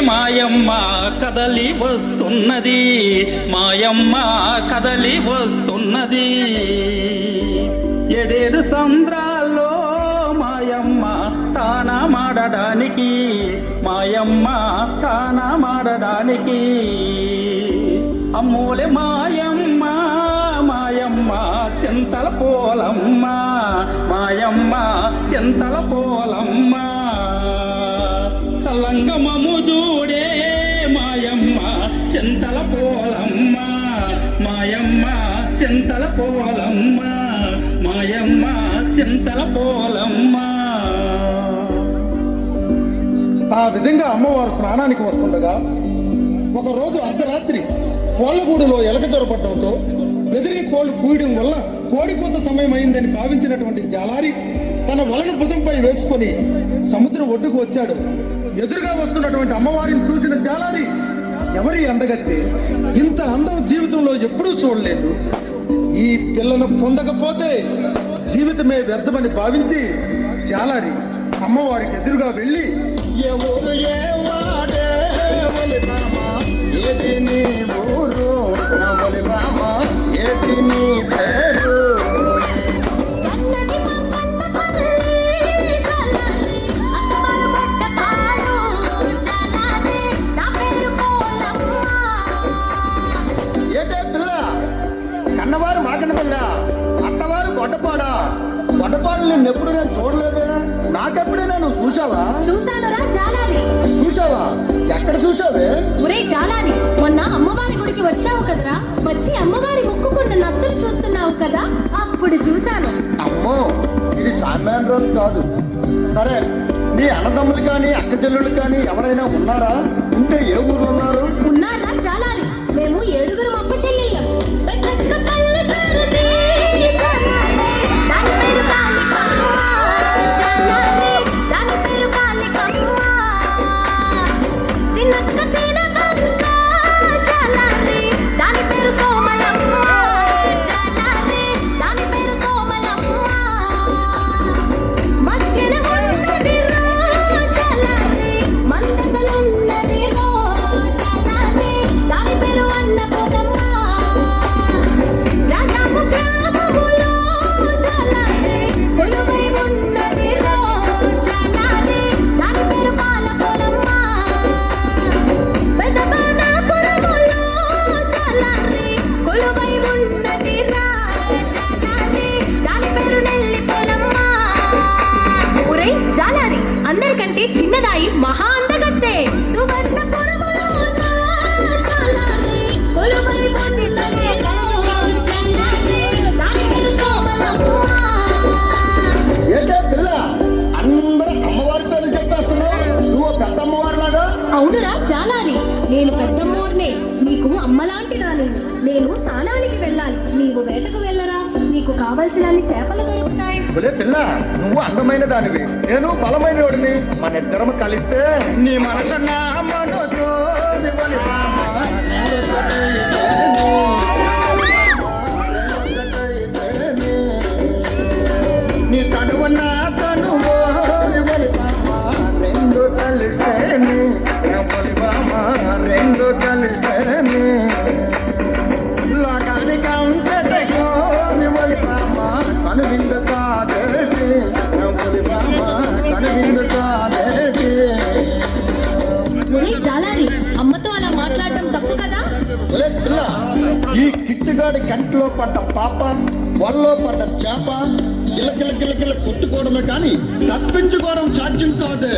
మాయమ్మ కదలి వస్తున్నది, మాయమ్మ కదలి వస్తున్నది. ఏడేడు సంద్రాల్లో మాయమ్మ తానమాడడానికి, మాయమ్మ తానమాడడానికి. అమ్మోలే మాయమ్మ మాయమ్మ చింతల పోలమ్మ, మాయమ్మ చింతల పోలమ్మ. చల్లంగమము చూడే మాయమ్మ చింతల పోలమ్మ, మాయమ్మ చింతల పోలమ్మ, మాయమ్మ చింతల పోలమ్మ. ఆ విధంగా అమ్మవారు స్నానానికి వస్తుండగా ఒకరోజు అర్ధరాత్రి కోళ్లగూడులో ఎలక దొరపడటంతో బెదిరి కోళ్లు కూయడం వల్ల కోడికోత సమయం అయిందని భావించినటువంటి జాలారి తన వలను భుజంపై వేసుకొని సముద్రం ఒడ్డుకు వచ్చాడు. ఎదురుగా వస్తున్నటువంటి అమ్మవారిని చూసిన జాలారి, ఎవరి అందగత్తే, ఇంత అందం జీవితంలో ఎప్పుడూ చూడలేదు, ఈ పిల్లను పొందకపోతే జీవితమే వ్యర్థమని భావించి జాలారి అమ్మవారికి ఎదురుగా వెళ్ళి, ఎవరు ఏవాడే ఒలి మామ ఏది నీ ఊరు, ఒలి మామ ఏది నీ పేరు. ఏటే పిల్ల, కన్నవారు మాకన్న పిల్ల, అత్తవారు గొడ్డపాడా. గొడ్డపాడు నిన్నెప్పుడు నేను చూడలేదే, నాకెప్పుడైనా నువ్వు చూసావా? చూసానురా జాలారి. చూసావా? ఎక్కడ చూసావే? ఒరే జాలారి, మొన్న అమ్మవారి గుడికి వచ్చావు కదరా, వచ్చి అమ్మవారి ముక్కుకున్న నత్తులు చూస్తున్నావు కదా, అప్పుడు చూశాను. అమ్మో, ఇది సామాన్య రోజు కాదు. సరే, నీ అన్నదమ్ములు కానీ అక్క చెల్లెళ్ళు కానీ ఎవరైనా ఉన్నారా? ఉంటే ఏ ఊర్లో ఉన్నారు? ఉన్నారా జాలారి, మేము 7 అక్క చెల్లెళ్ళం. అందరికంటే చిన్నదాయి మహా అందగత్తే. ఏంటే పిల్ల, అందరూ అమ్మవారి పేరు చెప్పేస్తున్నావు, నువ్వు పెద్ద అమ్మవారిలాగా. అవునురా జాలారి, నేను పెద్దమ్మోర్నే, నీకు అమ్మలాంటి దాని. నేను స్నానానికి వెళ్ళాలి, నీవు వేటకు వెళ్ళరా, నీకు కావలసిన చేపలు దొరుకుతాయి. పిల్ల, నువ్వు అందమైన దానివి, నేను బలమైన వాడిని. మన ఇద్దరం కలిస్తే నీ మనసు నా మనసు నీ తనువు నా తనువు రెండు కలిస్తే రెండు కలిస్తే లోకానికి అంతటో కనువిందు కాదేటి, కనువిందు కాదేటి. జాలారి, అమ్మతో అలా మాట్లాడటం తప్పు కదా. పిల్ల, ఈ కిట్టుగాడి కంటిలో పడ్డ పాప, వల్లో పడ్డ చేప గిలగిల గిలగిల కొట్టుకోవడమే కానీ తప్పించుకోవడం సాధ్యం కాదు.